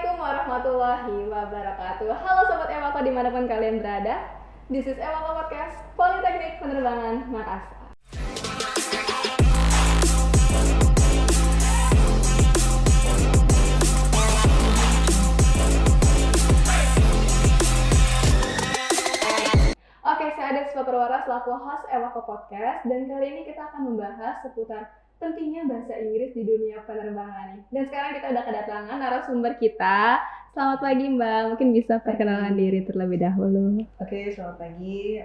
Assalamualaikum warahmatullahi wabarakatuh. Halo Sobat Ewako dimanapun kalian berada. This is Ewako Podcast Politeknik Penerbangan Makassar. Oke, saya Ades Purwara selaku host Ewako Podcast, dan kali ini kita akan membahas seputar pentingnya bahasa Inggris di dunia penerbangan. Dan sekarang kita udah kedatangan narasumber kita. Selamat pagi Mbak, mungkin bisa perkenalan diri terlebih dahulu. Oke, selamat pagi.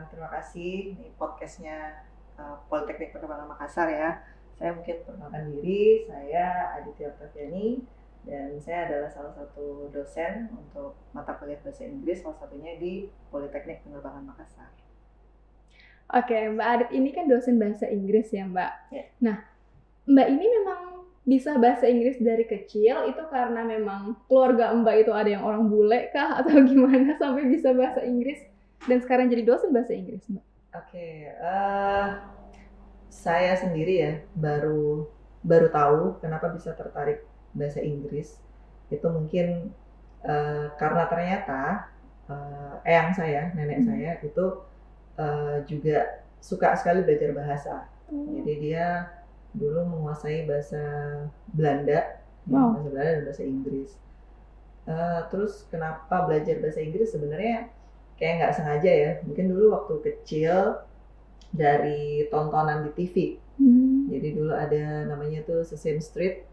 Terima kasih. Ini podcastnya Politeknik Penerbangan Makassar ya. Saya mungkin perkenalkan diri, saya Aditya Octaviani dan saya adalah salah satu dosen untuk mata kuliah bahasa Inggris, salah satunya di Politeknik Penerbangan Makassar. Oke, Mbak Adit ini kan dosen bahasa Inggris ya Mbak. Ya. Nah, Mbak ini memang bisa bahasa Inggris dari kecil itu karena memang keluarga Mbak itu ada yang orang bule kah atau gimana sampai bisa bahasa Inggris dan sekarang jadi dosen bahasa Inggris Mbak? Oke, saya sendiri ya baru tahu kenapa bisa tertarik bahasa Inggris. Itu mungkin karena ternyata eyang saya, nenek saya itu juga suka sekali belajar bahasa. Jadi dia dulu menguasai bahasa Belanda, bahasa Belanda dan bahasa Inggris. Terus kenapa belajar bahasa Inggris sebenarnya kayak nggak sengaja ya. Mungkin dulu waktu kecil dari tontonan di TV. Jadi dulu ada namanya tuh Sesame Street.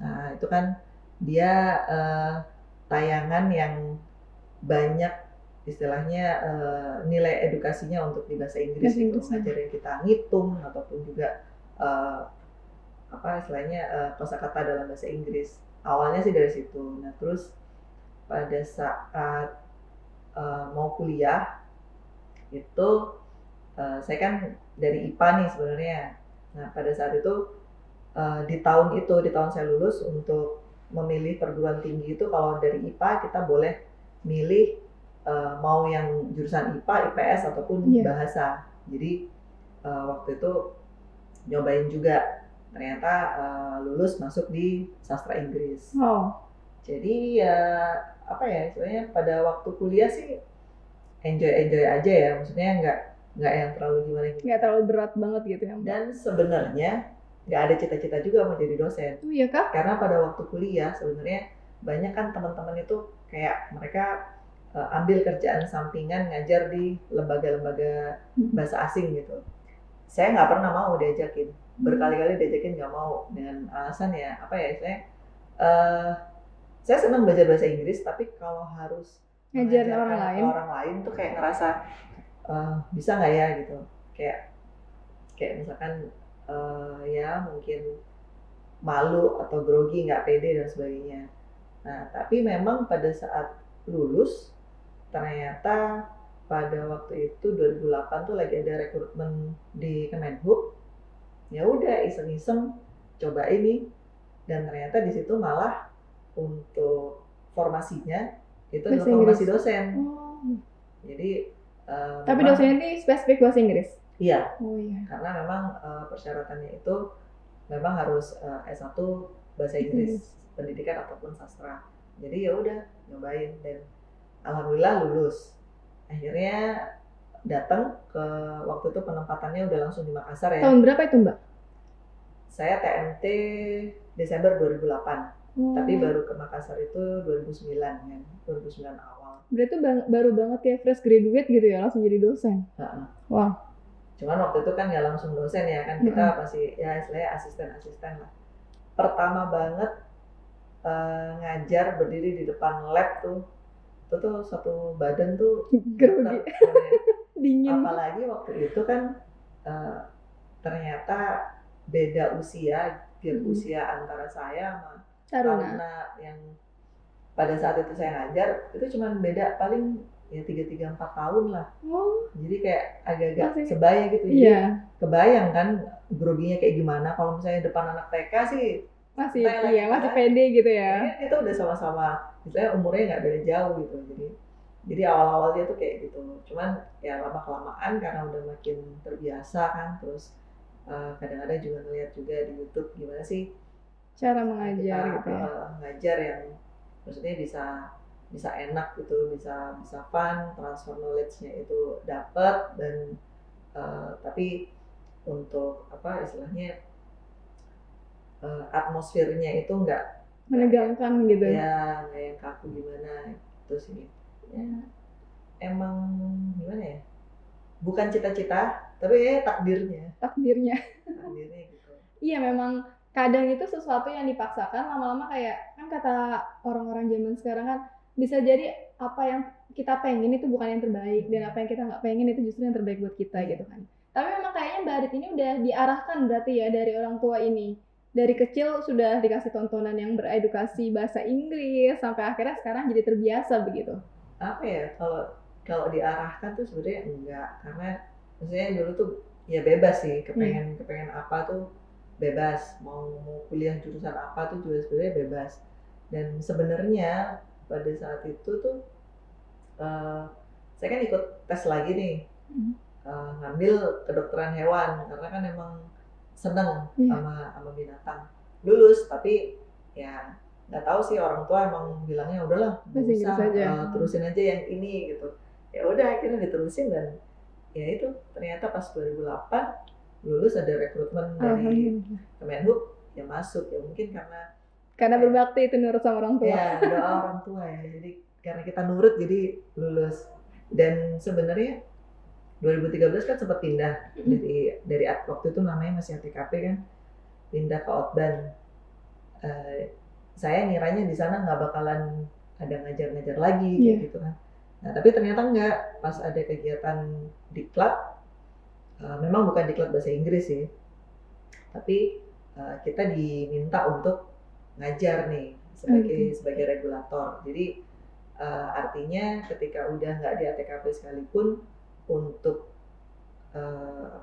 Nah, itu kan dia tayangan yang banyak istilahnya nilai edukasinya untuk di bahasa Inggris gitu, ngajarin kita ngitung ataupun juga istilahnya kosakata dalam bahasa Inggris. Awalnya sih dari situ. Nah terus pada saat mau kuliah itu saya kan dari IPA nih sebenarnya. Nah pada saat itu di tahun saya lulus untuk memilih perguruan tinggi itu kalau dari IPA kita boleh milih mau yang jurusan IPA, IPS ataupun bahasa. Jadi waktu itu nyobain juga, ternyata lulus masuk di sastra Inggris. Jadi ya istilahnya pada waktu kuliah sih enjoy aja ya, maksudnya nggak yang terlalu gimana gitu. Nggak terlalu berat banget gitu ya Mbak? Dan sebenarnya nggak ada cita-cita juga mau jadi dosen. Oh iya kah? Karena pada waktu kuliah sebenarnya banyak kan teman-teman itu kayak mereka ambil kerjaan sampingan ngajar di lembaga-lembaga bahasa asing gitu. Saya nggak pernah mau diajakin, berkali-kali diajakin nggak mau dengan alasan ya saya senang belajar bahasa Inggris tapi kalau harus ngajar orang lain tuh kayak ngerasa bisa nggak ya gitu, kayak misalkan ya mungkin malu atau grogi, nggak pede dan sebagainya. Nah tapi memang pada saat lulus ternyata pada waktu itu 2008 tuh lagi ada rekrutmen di Kemenhub. Ya udah iseng-iseng coba ini dan ternyata di situ malah untuk formasinya itu adalah formasi dosen. Jadi tapi dosennya ini spesifik bahasa Inggris? Iya. Oh iya. Karena memang persyaratannya itu memang harus S1 bahasa Inggris, pendidikan ataupun sastra. Jadi ya udah nyobain dan alhamdulillah lulus. Akhirnya datang ke waktu itu penempatannya udah langsung di Makassar ya. Tahun berapa itu Mbak? Saya TMT Desember 2008. Tapi baru ke Makassar itu 2009 kan, 2009 awal. Berarti baru banget ya fresh graduate gitu ya, langsung jadi dosen? Wah. Cuman waktu itu kan nggak langsung dosen ya kan, kita masih ya istilahnya asisten lah. Pertama banget ngajar berdiri di depan lab tuh, itu tuh satu badan tuh grogi, dingin. Apalagi waktu itu kan ternyata beda usia, usia antara saya sama Taruna yang pada saat itu saya ngajar itu cuma beda paling ya 3-4 tahun lah. Jadi kayak agak-agak sebaya gitu. Jadi kebayang kan groginya kayak gimana kalau misalnya depan anak TK sih masih pede gitu ya. Kita udah sama-sama, misalnya umurnya nggak beda jauh gitu. Jadi awal-awalnya tuh kayak gitu. Cuman ya lama-kelamaan karena udah makin terbiasa kan, terus kadang-kadang juga ngeliat juga di YouTube gimana sih cara mengajar gitu ya. Ngajar yang maksudnya bisa enak gitu, bisa fun, transfer knowledge-nya itu dapat, dan tapi untuk apa istilahnya atmosfernya itu Menegangkan gitu. ya nggak yang kaku gimana itu sih ya, emang gimana ya, bukan cita-cita tapi ya Takdirnya. gitu. Iya, memang kadang itu sesuatu yang dipaksakan lama-lama kayak kan kata orang-orang zaman sekarang kan bisa jadi apa yang kita pengen itu bukan yang terbaik dan apa yang kita nggak pengen itu justru yang terbaik buat kita gitu kan. Tapi memang kayaknya Mbak Adit ini udah diarahkan berarti ya dari orang tua ini. Dari kecil sudah dikasih tontonan yang beredukasi bahasa Inggris sampai akhirnya sekarang jadi terbiasa begitu. Apa ya, kalau diarahkan tuh sebenarnya enggak, karena maksudnya dulu tuh ya bebas sih, kepengen apa tuh bebas, mau kuliah jurusan apa tuh juga sebenarnya bebas. Dan sebenarnya pada saat itu tuh saya kan ikut tes lagi nih, ngambil kedokteran hewan karena kan emang seneng sama binatang. Lulus tapi ya nggak tahu sih, orang tua emang bilangnya udahlah nggak usah, terusin aja yang ini gitu. Ya udah akhirnya diterusin, dan ya itu ternyata pas 2008 lulus ada rekrutmen dari Kemenhub ya masuk, ya mungkin karena berbakti itu nurut sama orang tua. Ya doa orang tua ya, jadi karena kita nurut jadi lulus. Dan sebenarnya 2013 kan sempat pindah dari waktu itu namanya masih ATKP kan, pindah ke Otban. Saya ngiranya di sana nggak bakalan ada ngajar-ngajar lagi kayak gitu kan. Nah tapi ternyata enggak, pas ada kegiatan diklat, memang bukan diklat bahasa Inggris sih, tapi kita diminta untuk ngajar nih sebagai regulator. Jadi artinya ketika udah nggak di ATKP sekalipun, untuk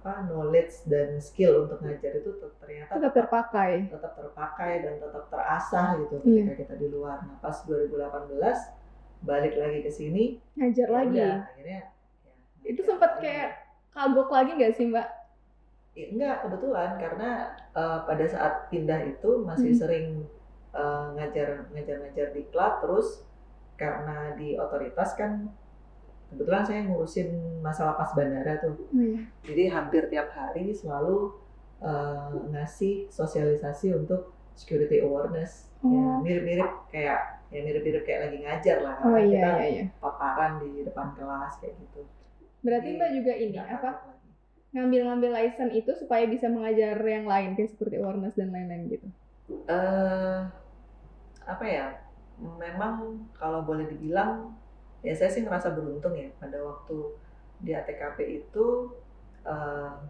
knowledge dan skill untuk ngajar itu ternyata tetap terpakai dan tetap terasah gitu ketika kita di luar. Nah pas 2018 balik lagi ke sini ngajar lagi. Udah, akhirnya itu sempat kayak kagok lagi nggak sih Mbak? Enggak, kebetulan karena pada saat pindah itu masih sering ngajar diklat, terus karena di otoritas kan kebetulan saya ngurusin masalah pas bandara tuh. Jadi hampir tiap hari selalu ngasih sosialisasi untuk security awareness. Ya, mirip-mirip kayak lagi ngajar lah. Kita paparan di depan kelas kayak gitu. Berarti Mbak juga ini ngambil license itu supaya bisa mengajar yang lain kayak security awareness dan lain-lain gitu. Apa ya? Memang kalau boleh dibilang ya saya sih ngerasa beruntung ya, pada waktu di ATKP itu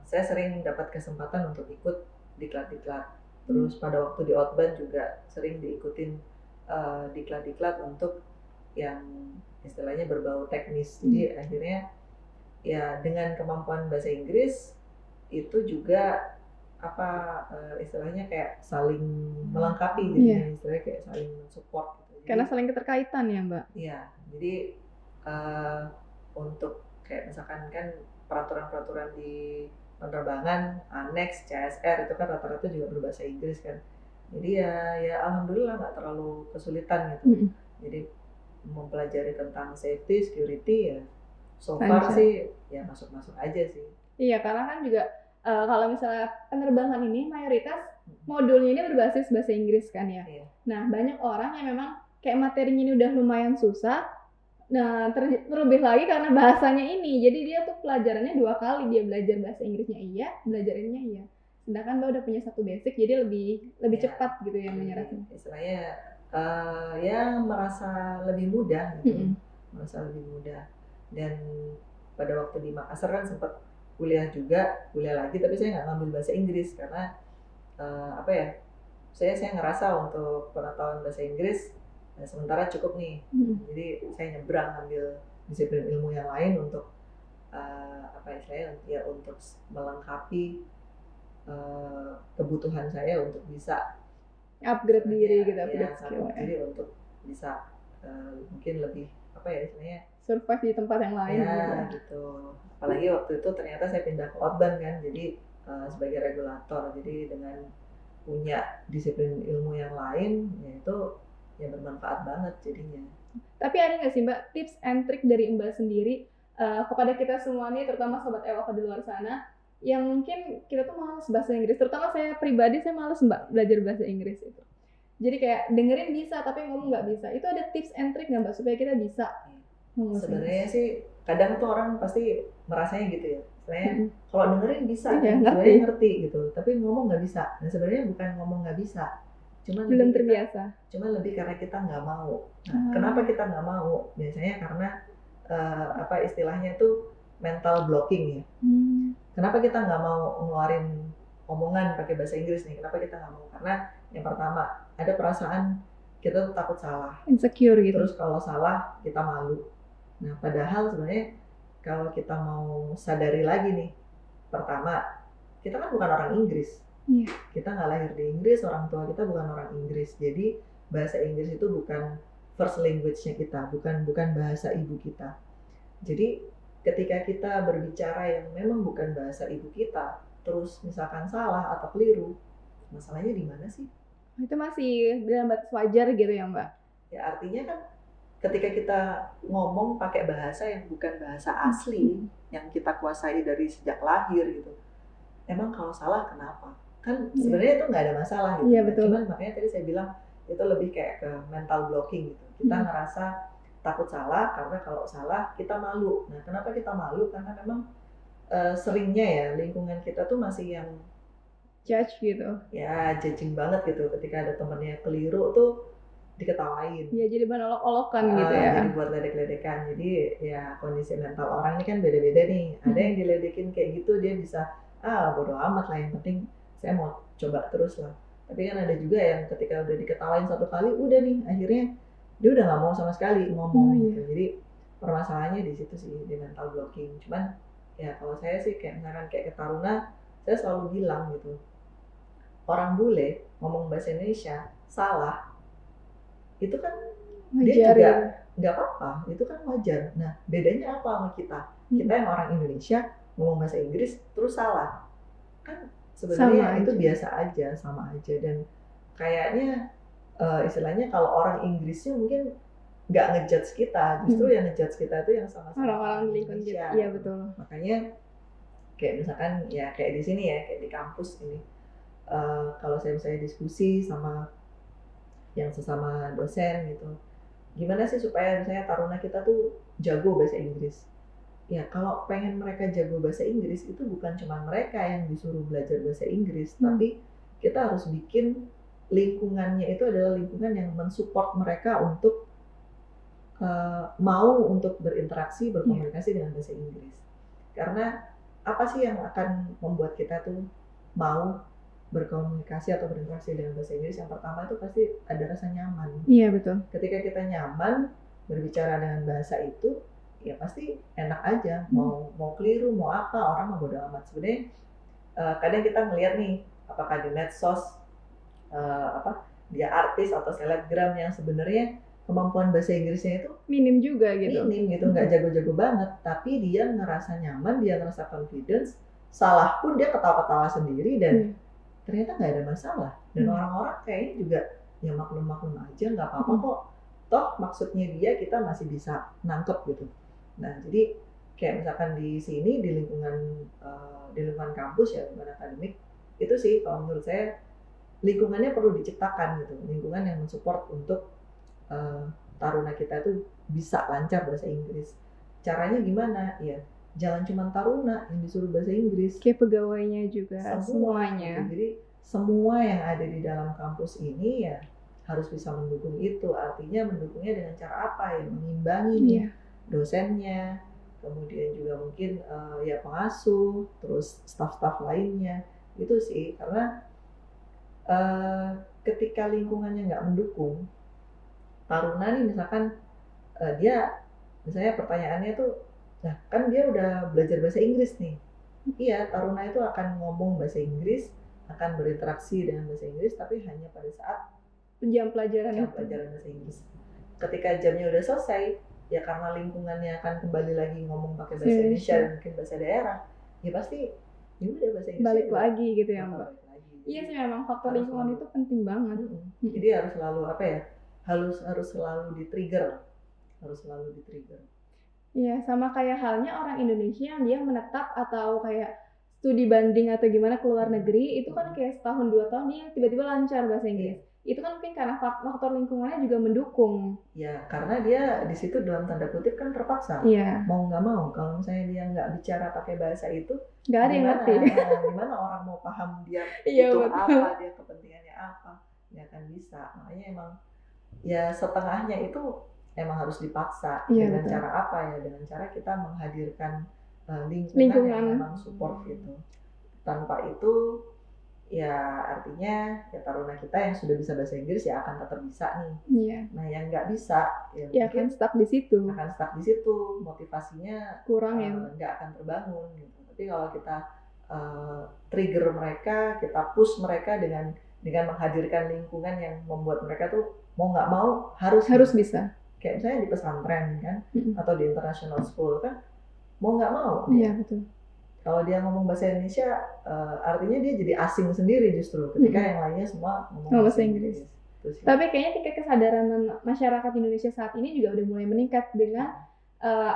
saya sering dapat kesempatan untuk ikut diklat-diklat. Terus pada waktu di Outbound juga sering diikutin diklat-diklat untuk yang istilahnya berbau teknis. Jadi akhirnya ya dengan kemampuan bahasa Inggris itu juga istilahnya kayak saling melengkapi gitu, istilahnya kayak saling mensupport gitu. Karena saling keterkaitan ya Mbak? Iya, jadi untuk kayak misalkan kan peraturan-peraturan di penerbangan, aneks, CSR itu kan rata-rata juga berbahasa Inggris kan. Jadi ya alhamdulillah nggak terlalu kesulitan gitu. Jadi mempelajari tentang safety, security ya so far sih ya masuk-masuk aja sih. Iya, karena kan juga kalau misalnya penerbangan ini mayoritas modulnya ini berbasis bahasa Inggris kan ya. Nah banyak orang yang memang kayak materinya ini udah lumayan susah. Nah terlebih lagi karena bahasanya ini, jadi dia tuh pelajarannya 2 kali, dia belajar bahasa Inggrisnya belajar ininya iya. Sedangkan Mbak udah punya 1 basic, jadi lebih cepat gitu ya menyerapnya. Istilahnya ya merasa lebih mudah gitu, merasa lebih mudah. Dan pada waktu di Makassar kan sempat kuliah lagi, tapi saya nggak ngambil bahasa Inggris karena saya ngerasa untuk pengetahuan bahasa Inggris sementara cukup nih. Jadi saya nyebrang ngambil disiplin ilmu yang lain untuk untuk melengkapi kebutuhan saya untuk bisa upgrade diri gitu, upgrade skill. Jadi untuk bisa mungkin lebih istilahnya survive di tempat yang lain gitu. Apalagi waktu itu ternyata saya pindah ke Outbound kan, jadi sebagai regulator, jadi dengan punya disiplin ilmu yang lain, yaitu ya bermanfaat banget jadinya. Tapi ada nggak sih Mbak tips and trick dari Mbak sendiri kepada kita semua nih, terutama sobat Ewaka di luar sana, yang mungkin kita tuh malas bahasa Inggris, terutama saya pribadi, saya malas Mbak belajar bahasa Inggris itu. Jadi kayak dengerin bisa tapi ngomong nggak bisa. Itu ada tips and trick nggak Mbak supaya kita bisa ngomong bahasa Sebenarnya Inggris? sih kadang tuh orang pasti merasanya gitu ya. Sebenarnya kalau dengerin bisa, Iya, sebenarnya ngerti gitu, tapi ngomong nggak bisa. Nah sebenarnya bukan ngomong nggak bisa, cuman belum lebih terbiasa. cuman lebih karena kita nggak mau. Nah, kenapa kita nggak mau? Biasanya karena apa istilahnya tuh mental blocking ya. Kenapa kita nggak mau ngeluarin omongan pakai bahasa Inggris nih? Kenapa kita nggak mau? Karena yang pertama ada perasaan kita tuh takut salah, Insecure gitu. terus kalau salah kita malu. Nah padahal sebenarnya kalau kita mau sadari lagi nih, pertama kita kan bukan orang Inggris. Iya. Kita nggak lahir di Inggris, orang tua kita bukan orang Inggris. Jadi bahasa Inggris itu bukan first language-nya kita, bukan bahasa ibu kita. Jadi ketika kita berbicara yang memang bukan bahasa ibu kita, terus misalkan salah atau keliru, masalahnya di mana sih? Itu masih dalam batas wajar gitu ya Mbak? Ya artinya kan ketika kita ngomong pakai bahasa yang bukan bahasa asli, yang kita kuasai dari sejak lahir gitu, emang kalau salah kenapa? Kan sebenarnya itu nggak ada masalah gitu. Iya, betul. Cuman makanya tadi saya bilang itu lebih kayak ke mental blocking gitu. Kita ngerasa takut salah karena kalau salah kita malu. Nah kenapa kita malu? Karena memang seringnya ya lingkungan kita tuh masih yang judge gitu. Ya judging banget gitu. Ketika ada temennya keliru tuh diketawain. Iya, jadi bahan olok-olokan gitu ya. Jadi buat ledek-ledekan. Jadi ya kondisi mental orang ini kan beda-beda nih. Ada yang diledekin kayak gitu dia bisa bodo amat lah, yang penting saya mau coba terus lah. Tapi kan ada juga yang ketika udah diketawain satu kali udah nih akhirnya dia udah nggak mau sama sekali ngomong gitu. Jadi permasalahannya di situ sih, di mental blocking. Cuman ya kalau saya sih kayak misalkan kayak ke Taruna, saya selalu bilang gitu, orang bule ngomong bahasa Indonesia salah itu kan dia juga nggak apa-apa, itu kan wajar. Nah bedanya apa sama kita? Kita yang orang Indonesia ngomong bahasa Inggris terus salah, kan sebenarnya itu biasa aja, sama aja. Dan kayaknya istilahnya kalau orang Inggrisnya mungkin nggak ngejudge kita, justru yang ngejudge kita itu yang sama-sama orang-orang di lingkungan kita. Iya betul. Makanya kayak misalkan ya kayak di sini ya, kayak di kampus ini, kalau saya misalnya diskusi sama yang sesama dosen gitu, gimana sih supaya misalnya Taruna kita tuh jago bahasa Inggris? Ya kalau pengen mereka jago bahasa Inggris itu bukan cuma mereka yang disuruh belajar bahasa Inggris, tapi kita harus bikin lingkungannya itu adalah lingkungan yang mensupport mereka untuk mau untuk berinteraksi, berkomunikasi dengan bahasa Inggris. Karena apa sih yang akan membuat kita tuh mau berkomunikasi atau berinteraksi dengan bahasa Inggris? Yang pertama itu pasti ada rasa nyaman. Iya betul. Ketika kita nyaman berbicara dengan bahasa itu, ya pasti enak aja. Mau keliru, mau apa, orang mau bodo amat. Sebenarnya kadang kita ngeliat nih, apakah di medsos, dia artis atau selebgram yang sebenarnya kemampuan bahasa Inggrisnya itu minim juga gitu. Minim gitu, nggak jago-jago banget. Tapi dia ngerasa nyaman, dia ngerasa confidence. Salah pun dia ketawa-ketawa sendiri dan ternyata nggak ada masalah. Dan orang-orang kayaknya juga ya maklum-maklum aja, nggak apa-apa kok. Toh maksudnya dia kita masih bisa nangkep gitu. Nah jadi kayak misalkan di sini di lingkungan kampus ya, lingkungan akademik itu sih kalau menurut saya lingkungannya perlu diciptakan gitu, lingkungan yang mensupport untuk Taruna kita tuh bisa lancar bahasa Inggris. Caranya gimana? Ya jangan cuma Taruna yang disuruh bahasa Inggris, kayak pegawainya juga, semuanya. Gitu. Jadi semua yang ada di dalam kampus ini ya harus bisa mendukung itu. Artinya mendukungnya dengan cara apa ya? Mengimbangi dosennya, kemudian juga mungkin ya pengasuh, terus staf-staf lainnya. Itu sih, karena ketika lingkungannya nggak mendukung, Taruna nih misalkan dia misalnya pertanyaannya tuh, nah kan dia udah belajar bahasa Inggris nih. Iya, Taruna itu akan ngomong bahasa Inggris, akan berinteraksi dengan bahasa Inggris, tapi hanya pada saat jam pelajaran bahasa Inggris. Ketika jamnya udah selesai, ya karena lingkungannya akan kembali lagi ngomong pakai bahasa Indonesia dan mungkin bahasa daerah, ya pasti ya udah bahasa Inggris balik lagi gitu ya Mbak. Iya sih, memang faktor lingkungan itu penting banget. Jadi harus selalu apa ya, harus selalu di-trigger, Iya, sama kayak halnya orang Indonesia yang dia menetap atau kayak studi banding atau gimana ke luar negeri, itu kan kayak setahun 2 tahun dia tiba-tiba lancar bahasa Inggris. Itu kan mungkin karena faktor lingkungannya juga mendukung. Ya, karena dia di situ dalam tanda kutip kan terpaksa. Iya, Mau nggak mau, kalau misalnya dia nggak bicara pakai bahasa itu, nggak ada yang ngerti. gimana orang mau paham dia Iya, butuh betul. apa, dia kepentingannya apa, nggak akan bisa. Makanya emang ya setengahnya itu emang harus dipaksa. Iya, Dengan betul. cara apa ya? Dengan cara kita menghadirkan lingkungan Lingkungan. yang memang support gitu. Tanpa itu ya artinya ya taruna kita yang sudah bisa bahasa Inggris ya akan tetap bisa nih. Iya. Nah yang nggak bisa Ya mungkin akan stuck di situ. Motivasinya Kurang ya. nggak akan terbangun gitu. Tapi kalau kita trigger mereka, kita push mereka dengan menghadirkan lingkungan yang membuat mereka tuh mau nggak mau harus bisa. Kayak misalnya di pesantren kan, atau di international school kan, mau nggak mau. Iya, betul. Kalau dia ngomong bahasa Indonesia, artinya dia jadi asing sendiri justru ketika yang lainnya semua ngomong bahasa Inggris. Tapi kayaknya tingkat kesadaran masyarakat Indonesia saat ini juga udah mulai meningkat dengan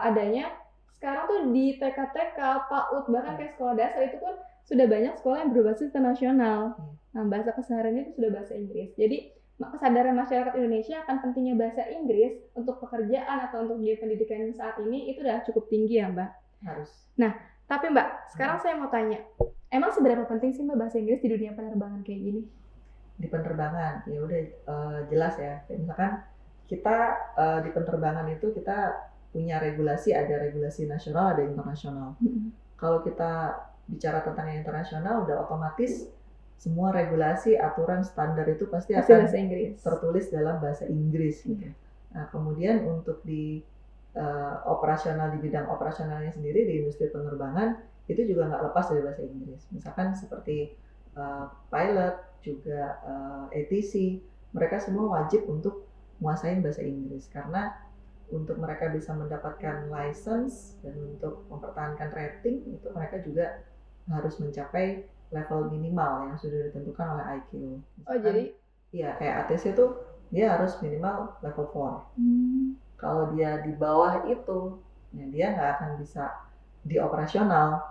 adanya sekarang tuh di TK-TK, PAUD, bahkan kayak sekolah dasar itu pun sudah banyak sekolah yang berbasis internasional. Nah, bahasa kesehariannya itu sudah bahasa Inggris. Jadi kesadaran masyarakat Indonesia akan pentingnya bahasa Inggris untuk pekerjaan atau untuk di pendidikan saat ini itu udah cukup tinggi ya, Mbak? Harus. Nah, tapi Mbak, sekarang saya mau tanya, emang seberapa penting sih Mbak bahasa Inggris di dunia penerbangan kayak gini? Di penerbangan, ya udah jelas ya. Misalkan kita di penerbangan itu kita punya regulasi, ada regulasi nasional, ada internasional. Kalau kita bicara tentang yang internasional, udah otomatis semua regulasi, aturan, standar itu pasti akan bahasa Inggris. Tertulis dalam bahasa Inggris gitu. Nah, kemudian untuk di operasional, di bidang operasionalnya sendiri di industri penerbangan itu juga nggak lepas dari bahasa Inggris. Misalkan seperti pilot, juga ATC, mereka semua wajib untuk menguasai bahasa Inggris karena untuk mereka bisa mendapatkan license dan untuk mempertahankan rating itu mereka juga harus mencapai level minimal yang sudah ditentukan oleh IQ. Oh, jadi? Iya, kayak ATC tuh dia harus minimal level 4. Kalau dia di bawah itu, ya dia nggak akan bisa di operasional.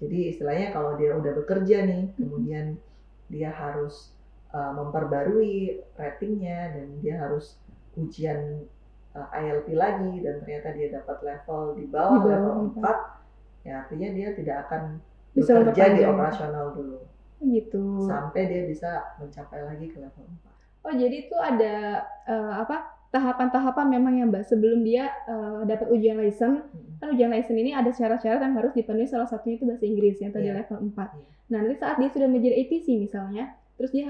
Jadi istilahnya kalau dia udah bekerja nih, kemudian dia harus memperbarui ratingnya dan dia harus ujian ILP lagi dan ternyata dia dapat level di bawah level 4, ya artinya dia tidak akan bisa bekerja di operasional dulu. Gitu. Sampai dia bisa mencapai lagi ke level 4. Oh, jadi itu ada tahapan-tahapan memang ya Mbak sebelum dia dapat ujian license. Kan ujian license ini ada syarat-syarat yang harus dipenuhi, salah satunya itu bahasa Inggris yang tadi level 4. Nah, nanti saat dia sudah menjadi ATC misalnya, terus dia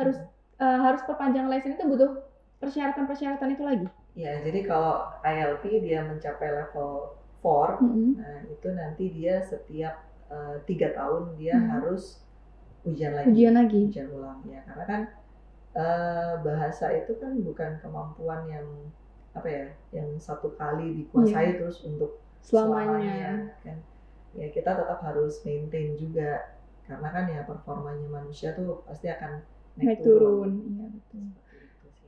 harus perpanjang license itu butuh persyaratan-persyaratan itu lagi. Ya, jadi kalau ILP dia mencapai level 4, nah itu nanti dia setiap 3 tahun dia harus ujian ulang ya, karena kan bahasa itu kan bukan kemampuan yang yang satu kali dikuasai terus untuk selamanya kan. Ya kita tetap harus maintain juga karena kan ya performanya manusia tuh pasti akan naik turun. Iya, betul.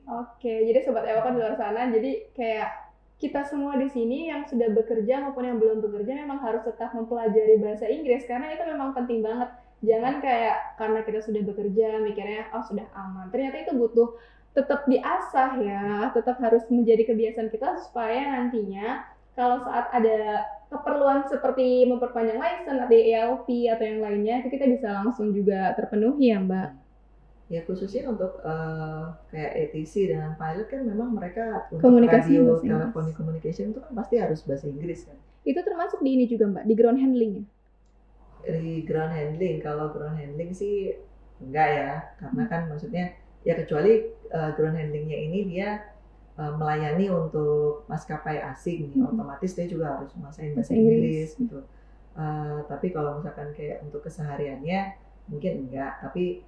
Oke, jadi sobat Ewa kan di luar sana, jadi kayak kita semua di sini yang sudah bekerja maupun yang belum bekerja memang harus tetap mempelajari bahasa Inggris karena itu memang penting banget. Jangan kayak karena kita sudah bekerja mikirnya sudah aman. Ternyata itu butuh tetap diasah ya, tetap harus menjadi kebiasaan kita supaya nantinya kalau saat ada keperluan seperti memperpanjang license atau ELP atau yang lainnya itu kita bisa langsung juga terpenuhi ya Mbak. Ya khususnya untuk kayak ATC dengan pilot kan memang mereka untuk radio telephone communication itu kan pasti harus bahasa Inggris kan. Itu termasuk di ini juga Mbak, di ground handling ya? Di ground handling, kalau ground handling sih enggak ya, karena kan maksudnya ya kecuali ground handlingnya ini dia melayani untuk maskapai asing nih, otomatis dia juga harus menguasai bahasa Inggris gitu. Tapi kalau misalkan kayak untuk kesehariannya mungkin enggak, tapi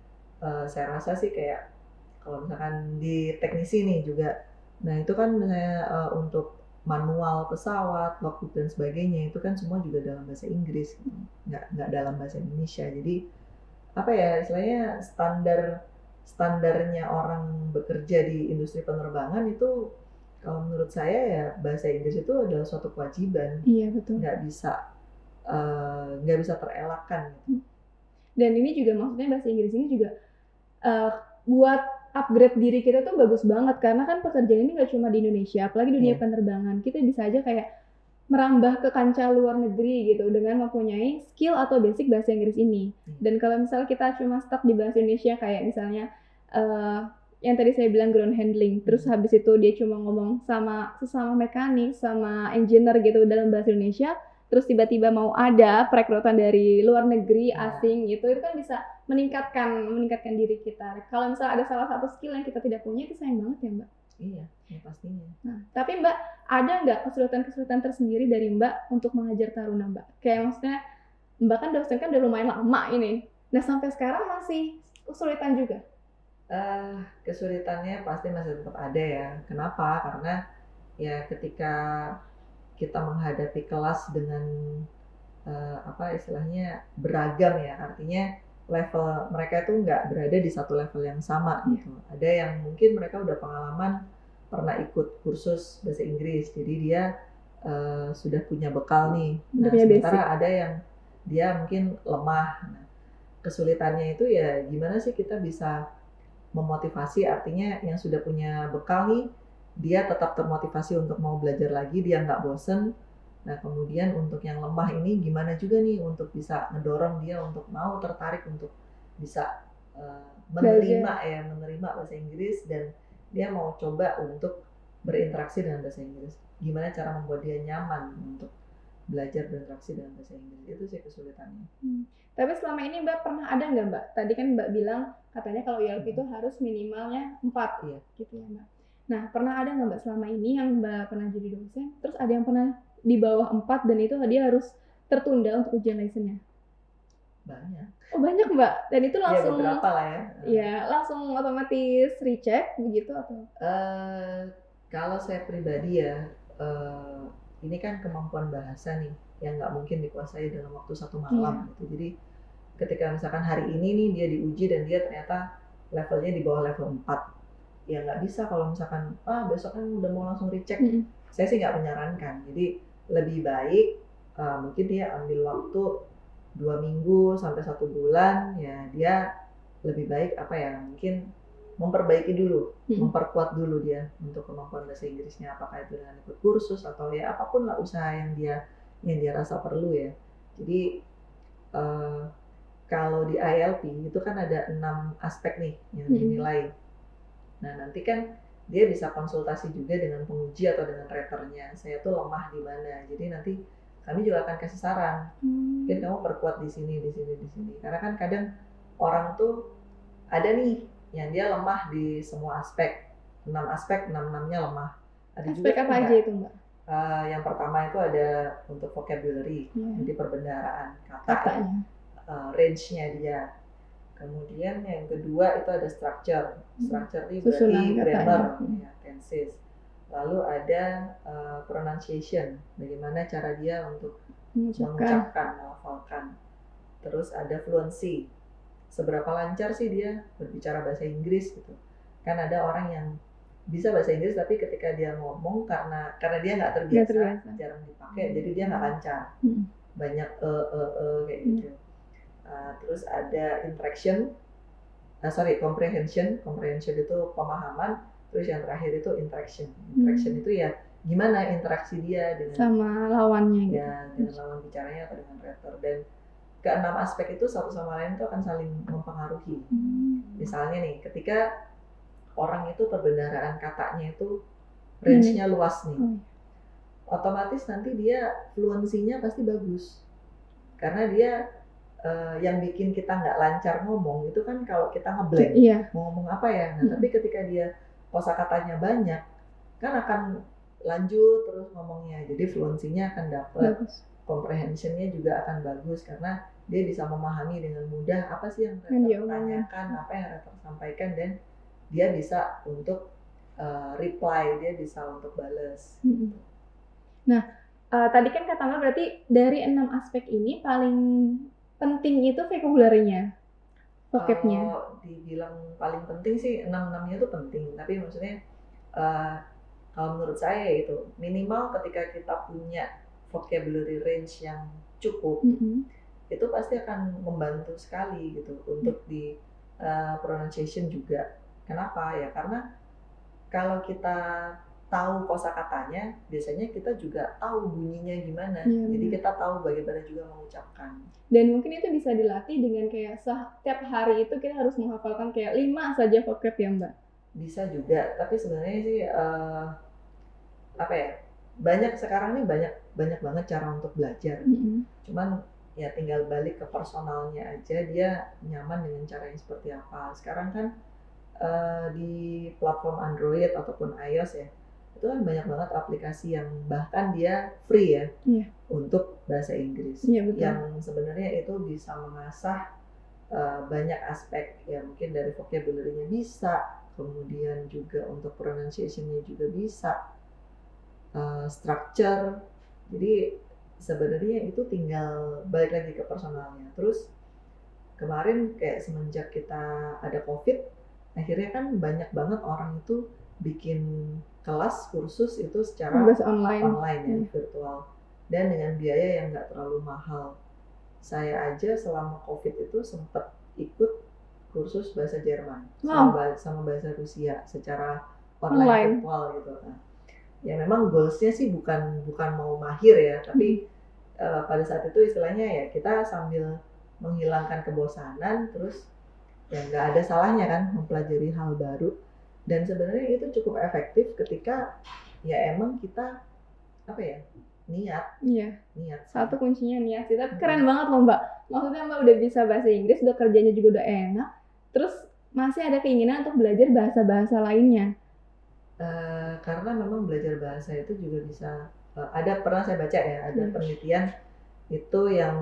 saya rasa sih kayak kalau misalkan di teknisi nih juga, nah itu kan misalnya untuk manual pesawat, logbook dan sebagainya itu kan semua juga dalam bahasa Inggris, nggak dalam bahasa Indonesia. Jadi apa ya istilahnya standar standarnya orang bekerja di industri penerbangan itu, kalau menurut saya ya bahasa Inggris itu adalah suatu kewajiban. Iya betul. Nggak bisa terelakkan gitu. Dan ini juga maksudnya bahasa Inggris ini juga buat upgrade diri kita tuh bagus banget, karena kan pekerjaan ini nggak cuma di Indonesia, apalagi dunia penerbangan. Kita bisa aja kayak merambah ke kancah luar negeri gitu dengan mempunyai skill atau basic bahasa Inggris ini. Dan kalau misalnya kita cuma stuck di bahasa Indonesia kayak misalnya yang tadi saya bilang ground handling, terus habis itu dia cuma ngomong sama sesama mekanik, sama engineer gitu dalam bahasa Indonesia, terus tiba-tiba mau ada perekrutan dari luar negeri asing gitu, itu kan bisa meningkatkan diri kita. Kalau misalnya ada salah satu skill yang kita tidak punya, itu sayang banget ya Mbak. Iya, ya pastinya. Nah, tapi Mbak, ada nggak kesulitan-kesulitan tersendiri dari Mbak untuk mengajar taruna Mbak? Kayak maksudnya Mbak kan dosen kan udah lumayan lama ini. Nah, sampai sekarang masih kesulitan juga? Kesulitannya pasti masih tetap ada ya. Kenapa? Karena ya ketika kita menghadapi kelas dengan istilahnya beragam ya, artinya level mereka itu nggak berada di satu level yang sama gitu. Ada yang mungkin mereka udah pengalaman pernah ikut kursus bahasa Inggris, jadi dia sudah punya bekal nih. Nah, sementara ada yang dia mungkin lemah. Nah, kesulitannya itu ya gimana sih kita bisa memotivasi, artinya yang sudah punya bekal nih, dia tetap termotivasi untuk mau belajar lagi, dia nggak bosen. Nah, kemudian untuk yang lemah ini gimana juga nih untuk bisa ngedorong dia untuk mau tertarik untuk bisa menerima bahasa Inggris, dan dia mau coba untuk berinteraksi dengan bahasa Inggris. Gimana cara membuat dia nyaman untuk belajar berinteraksi dengan bahasa Inggris, itu sih kesulitannya. Tapi selama ini Mbak pernah ada nggak Mbak? Tadi kan Mbak bilang katanya kalau IELTS itu harus minimalnya 4 gitu ya Mbak. Nah, pernah ada nggak Mbak selama ini yang Mbak pernah jadi dosen, terus ada yang pernah di bawah 4 dan itu dia harus tertunda untuk ujian license-nya? Banyak. Oh banyak Mbak? Dan itu langsung? Ya beberapa lah ya. Iya, langsung otomatis recheck begitu atau? Kalau saya pribadi ya, ini kan kemampuan bahasa nih yang nggak mungkin dikuasai dalam waktu 1 malam gitu. Jadi ketika misalkan hari ini nih dia diuji dan dia ternyata levelnya di bawah level 4, ya nggak bisa kalau misalkan besok kan udah mau langsung recheck. Saya sih nggak menyarankan. Jadi lebih baik mungkin dia ambil waktu 2 minggu sampai 1 bulan, ya dia lebih baik mungkin memperbaiki dulu, memperkuat dulu dia untuk kemampuan bahasa Inggrisnya, apakah itu dengan ikut kursus atau ya apapun lah usaha yang dia rasa perlu ya. Jadi kalau di IELTS itu kan ada 6 aspek nih yang dinilai. Nah, nanti kan dia bisa konsultasi juga dengan penguji atau dengan raternya. Saya tuh lemah di mana. Jadi nanti kami juga akan kasih saran. Mungkin kamu perkuat di sini. Karena kan kadang orang tuh ada nih yang dia lemah di semua aspek. 6 aspek, 6-6-nya lemah. Ada aspek juga apa aja itu Mbak? Yang pertama itu ada untuk vocabulary, jadi perbendaharaan kata, range-nya dia. Kemudian yang kedua itu ada structure. Structure itu berarti grammar, ya, tenses. Lalu ada pronunciation, bagaimana cara dia untuk mengucapkan, melafalkan. Terus ada fluency, seberapa lancar sih dia berbicara bahasa Inggris gitu. Kan ada orang yang bisa bahasa Inggris tapi ketika dia ngomong karena dia nggak terbiasa, jarang dipakai, jadi dia nggak lancar. Banyak kayak gitu. Terus ada comprehension. Comprehension itu pemahaman. Terus yang terakhir itu interaction. Interaction itu ya gimana interaksi dia dengan sama lawannya gitu. Ya, dengan lawan bicaranya atau dengan rater. Dan ke-6 aspek itu satu sama lain itu akan saling mempengaruhi. Misalnya nih, ketika orang itu perbendaharaan katanya itu range-nya luas nih, otomatis nanti dia fluensinya pasti bagus. Karena dia yang bikin kita nggak lancar ngomong itu kan kalau kita ngeblank, mau ngomong apa ya. Nah, tapi ketika dia kosakatanya banyak, kan akan lanjut terus ngomongnya. Jadi fluensinya akan dapat, comprehension-nya juga akan bagus karena dia bisa memahami dengan mudah apa sih yang mereka tanyakan, apa yang mereka sampaikan, dan dia bisa untuk reply, dia bisa untuk balas. Nah, tadi kan kata Mbak berarti dari 6 aspek ini paling penting itu vocabulary-nya. vocabnya? Kalau dibilang paling penting sih 6-6-nya tuh penting, tapi maksudnya uh, kalau menurut saya itu minimal ketika kita punya vocabulary range yang cukup, itu pasti akan membantu sekali gitu untuk di pronunciation juga. Kenapa ya? Karena kalau kita tahu kosakatanya, biasanya kita juga tahu bunyinya gimana. Jadi kita tahu bagaimana juga mengucapkan. Dan mungkin itu bisa dilatih dengan kayak setiap hari itu kita harus menghafalkan kayak 5 saja vocab ya Mbak? Bisa juga, tapi sebenarnya sih apa ya? Banyak sekarang nih banyak banget cara untuk belajar. Cuman ya tinggal balik ke personalnya aja, dia nyaman dengan cara yang seperti apa. Sekarang kan di platform Android ataupun iOS ya, itu kan banyak banget aplikasi yang bahkan dia free ya untuk bahasa Inggris, yang sebenarnya itu bisa mengasah banyak aspek ya, mungkin dari vocabulary-nya bisa, kemudian juga untuk pronunciation-nya juga bisa, structure. Jadi sebenarnya itu tinggal balik lagi ke personalnya. Terus kemarin kayak semenjak kita ada COVID, akhirnya kan banyak banget orang itu bikin kelas kursus itu secara online ya, virtual, dan dengan biaya yang nggak terlalu mahal. Saya aja selama COVID itu sempat ikut kursus bahasa Jerman sama bahasa Rusia secara online virtual gitu. Nah, ya memang goalsnya sih bukan mau mahir ya, tapi pada saat itu istilahnya ya kita sambil menghilangkan kebosanan, terus ya nggak ada salahnya kan mempelajari hal baru. Dan sebenarnya itu cukup efektif ketika ya emang kita apa ya, niat. Satu kuncinya niat sih. Tapi keren banget loh Mbak, maksudnya Mbak udah bisa bahasa Inggris, udah kerjanya juga udah enak, terus masih ada keinginan untuk belajar bahasa-bahasa lainnya. Karena memang belajar bahasa itu juga bisa pernah saya baca ya, ada penelitian itu yang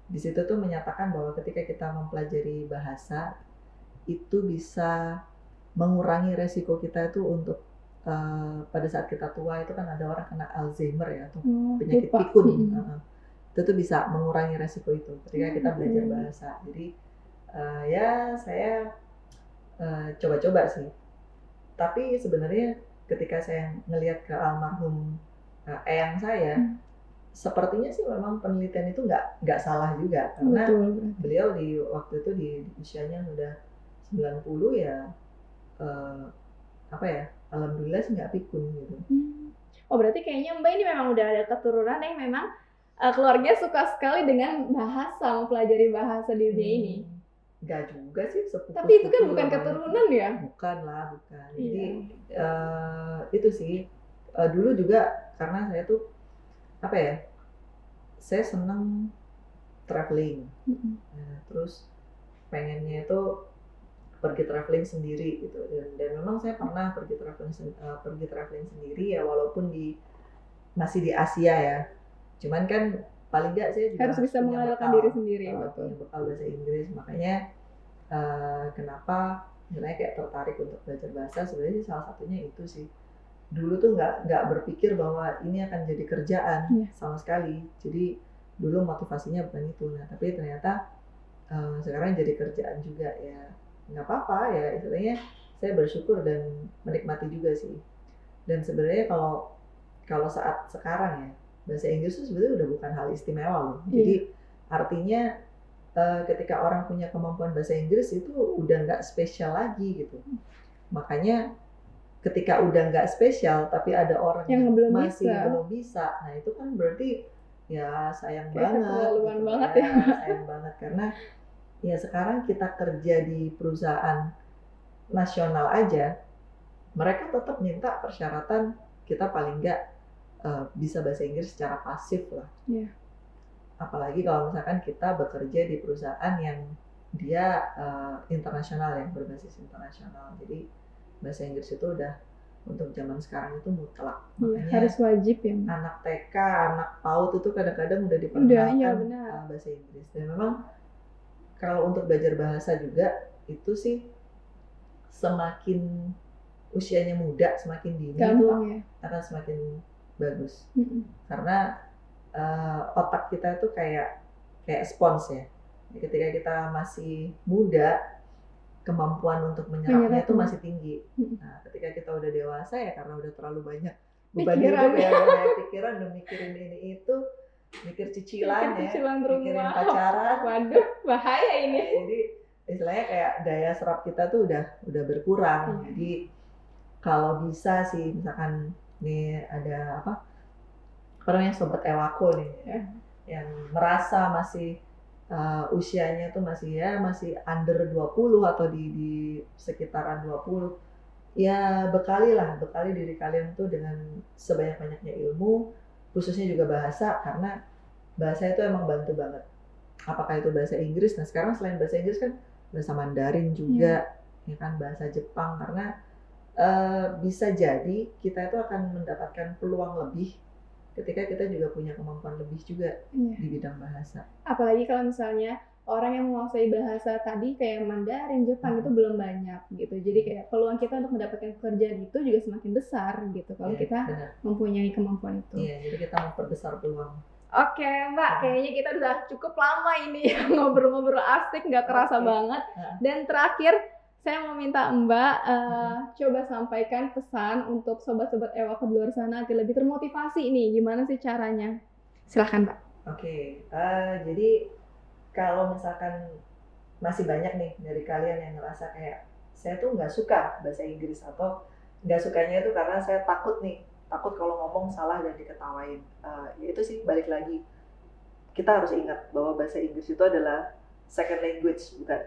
di situ tuh menyatakan bahwa ketika kita mempelajari bahasa itu bisa mengurangi resiko kita itu untuk pada saat kita tua itu kan ada orang kena Alzheimer ya, atau penyakit pikun. Itu tuh bisa mengurangi resiko itu ketika kita belajar bahasa. Jadi ya saya coba-coba sih. Tapi sebenarnya ketika saya ngelihat ke almarhum eyang saya, sepertinya sih memang penelitian itu nggak salah juga, karena beliau di waktu itu di usianya udah 90 ya, apa ya, alhamdulillah sih nggak pikun gitu. Oh berarti kayaknya Mbak ini memang udah ada keturunan yang memang keluarga suka sekali dengan bahasa, mempelajari bahasa di dunia ini. Gak juga sih, sepupu. Tapi itu kan bukan keturunan ya? Bukan lah, bukan. Jadi itu sih dulu juga karena saya tuh apa ya, saya senang traveling, terus pengennya itu pergi traveling sendiri gitu, dan memang saya pernah pergi traveling sendiri ya, walaupun masih di Asia ya, cuman kan paling nggak saya juga harus bisa mengandalkan diri sendiri, punya bekal bahasa Inggris. Makanya kenapa sebenarnya kayak tertarik untuk belajar bahasa, sebenarnya salah satunya itu sih. Dulu tuh nggak berpikir bahwa ini akan jadi kerjaan sama sekali. Jadi dulu motivasinya bukan itu. Nah tapi ternyata sekarang jadi kerjaan juga ya, nggak apa-apa ya, istilahnya saya bersyukur dan menikmati juga sih. Dan sebenarnya kalau saat sekarang ya, bahasa Inggris itu sebenarnya udah bukan hal istimewa loh. Jadi artinya ketika orang punya kemampuan bahasa Inggris itu udah nggak spesial lagi gitu. Makanya ketika udah nggak spesial tapi ada orang yang masih belum bisa, nah itu kan berarti ya sayang banget gitu, sayang banget, karena ya sekarang kita kerja di perusahaan nasional aja, mereka tetap minta persyaratan kita paling nggak bisa bahasa Inggris secara pasif lah. Apalagi kalau misalkan kita bekerja di perusahaan yang dia internasional ya, berbasis internasional. Jadi bahasa Inggris itu udah untuk zaman sekarang itu mutlak. Makanya harus wajib ya. Anak TK, anak PAUD itu kadang-kadang udah diperkenalkan bahasa Inggris. Dan memang kalau untuk belajar bahasa juga itu sih semakin usianya muda, semakin dini itu akan semakin bagus. Karena otak kita itu kayak spons ya. Ketika kita masih muda, kemampuan untuk menyerapnya itu masih tinggi. Nah, ketika kita udah dewasa ya karena udah terlalu banyak beban hidup ya, udah banyak pikiran, udah mikirin ini itu, mikir cicilan ya, mikirin pacaran. Waduh, bahaya ini. Jadi istilahnya kayak daya serap kita tuh udah berkurang. Jadi kalau bisa sih misalkan nih ada orang yang sobat Ewako nih, yang merasa masih usianya tuh masih under 20 atau di sekitaran 20, ya bekali diri kalian tuh dengan sebanyak-banyaknya ilmu, khususnya juga bahasa, karena bahasa itu emang bantu banget. Apakah itu bahasa Inggris? Nah sekarang selain bahasa Inggris kan bahasa Mandarin juga, ya kan, bahasa Jepang, karena bisa jadi kita itu akan mendapatkan peluang lebih ketika kita juga punya kemampuan lebih juga di bidang bahasa. Apalagi kalau misalnya orang yang menguasai bahasa tadi kayak Mandarin, Jepang itu belum banyak gitu. Jadi kayak peluang kita untuk mendapatkan pekerjaan itu juga semakin besar gitu kalau kita mempunyai kemampuan itu. Iya, jadi kita memperbesar peluang. Oke Mbak, kayaknya kita udah cukup lama ini ngobrol-ngobrol asik, nggak kerasa banget. Dan terakhir, saya mau minta Mbak coba sampaikan pesan untuk sobat-sobat Ewako di luar sana agar lebih termotivasi nih. Gimana sih caranya? Silahkan Mbak. Oke, jadi kalau misalkan masih banyak nih dari kalian yang ngerasa kayak saya tuh nggak suka bahasa Inggris, atau nggak sukanya itu karena saya takut kalau ngomong salah dan diketawain. Itu sih balik lagi, kita harus ingat bahwa bahasa Inggris itu adalah second language, bukan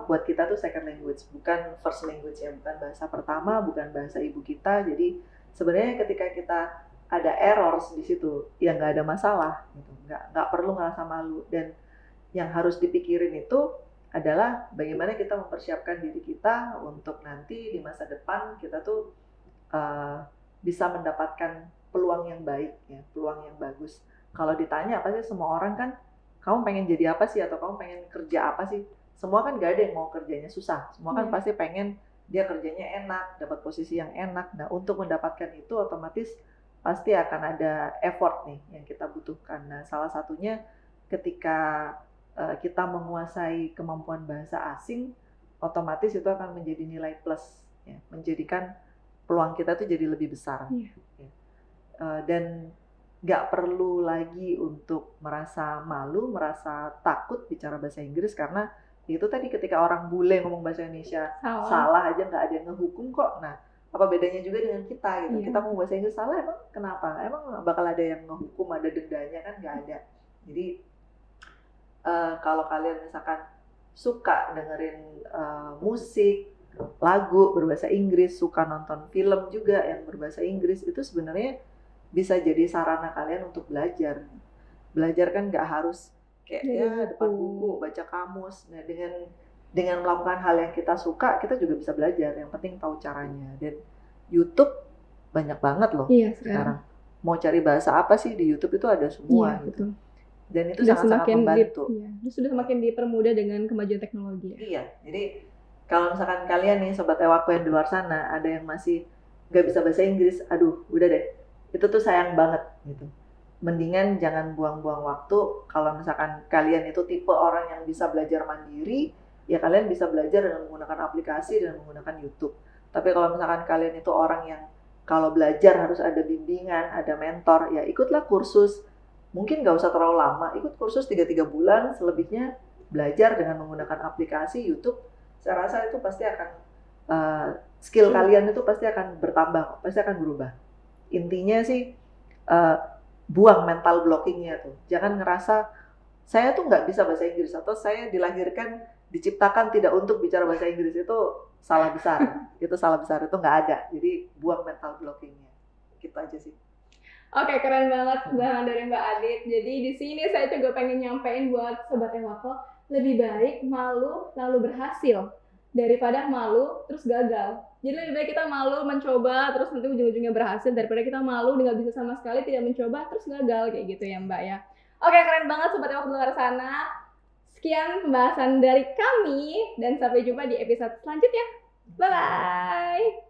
buat kita tuh second language, bukan first language ya, bukan bahasa pertama, bukan bahasa ibu kita. Jadi sebenarnya ketika kita ada errors di situ, ya nggak ada masalah, gitu. Nggak perlu ngerasa malu. Dan yang harus dipikirin itu adalah bagaimana kita mempersiapkan diri kita untuk nanti di masa depan kita tuh bisa mendapatkan peluang yang baik, ya, peluang yang bagus. Kalau ditanya apa sih, semua orang kan, kamu pengen jadi apa sih, atau kamu pengen kerja apa sih? Semua kan gak ada yang mau kerjanya susah. Semua kan pasti pengen dia kerjanya enak, dapat posisi yang enak. Nah, untuk mendapatkan itu otomatis pasti akan ada effort nih yang kita butuhkan. Nah, salah satunya ketika kita menguasai kemampuan bahasa asing, otomatis itu akan menjadi nilai plus, ya, menjadikan peluang kita tuh jadi lebih besar. Dan nggak perlu lagi untuk merasa malu, merasa takut bicara bahasa Inggris, karena itu tadi ketika orang bule ngomong bahasa Indonesia salah aja nggak ada yang ngehukum kok. Nah, apa bedanya juga dengan kita gitu? Kita ngomong bahasa Inggris salah, emang kenapa? Emang bakal ada yang ngehukum, ada dendanya kan? Nggak ada. Jadi kalau kalian misalkan suka dengerin musik, lagu berbahasa Inggris, suka nonton film juga yang berbahasa Inggris, itu sebenarnya bisa jadi sarana kalian untuk belajar. Belajar kan nggak harus kayak depan buku, baca kamus. Nah, dengan melakukan hal yang kita suka, kita juga bisa belajar. Yang penting tahu caranya. Dan YouTube banyak banget loh sekarang. Mau cari bahasa apa sih di YouTube itu ada semua gitu. Dan itu sangat-sangat membantu. Sudah semakin dipermudah dengan kemajuan teknologi. Iya, jadi kalau misalkan kalian nih sobat Ewako yang di luar sana ada yang masih nggak bisa bahasa Inggris, aduh udah deh, itu tuh sayang banget gitu. Mendingan jangan buang-buang waktu. Kalau misalkan kalian itu tipe orang yang bisa belajar mandiri, ya kalian bisa belajar dengan menggunakan aplikasi dan menggunakan YouTube. Tapi kalau misalkan kalian itu orang yang kalau belajar harus ada bimbingan, ada mentor, ya ikutlah kursus. Mungkin nggak usah terlalu lama, ikut kursus 3 bulan, selebihnya belajar dengan menggunakan aplikasi YouTube. Saya rasa itu pasti akan skill kalian itu pasti akan bertambah, pasti akan berubah. Intinya sih buang mental blockingnya tuh. Jangan ngerasa saya tuh nggak bisa bahasa Inggris, atau saya dilahirkan diciptakan tidak untuk bicara bahasa Inggris. Itu salah besar. Itu salah besar, itu nggak ada. Jadi buang mental blockingnya. Gitu aja sih. Oke, keren banget bahan dari Mbak Adit. Jadi di sini saya juga pengen nyampein buat Sobat Ewako, lebih baik malu lalu berhasil daripada malu terus gagal. Jadi lebih baik kita malu mencoba terus nanti ujung-ujungnya berhasil, daripada kita malu nggak bisa sama sekali, tidak mencoba terus gagal, kayak gitu ya Mbak ya. Oke, keren banget Sobat Ewako di luar sana. Sekian pembahasan dari kami dan sampai jumpa di episode selanjutnya. Bye-bye.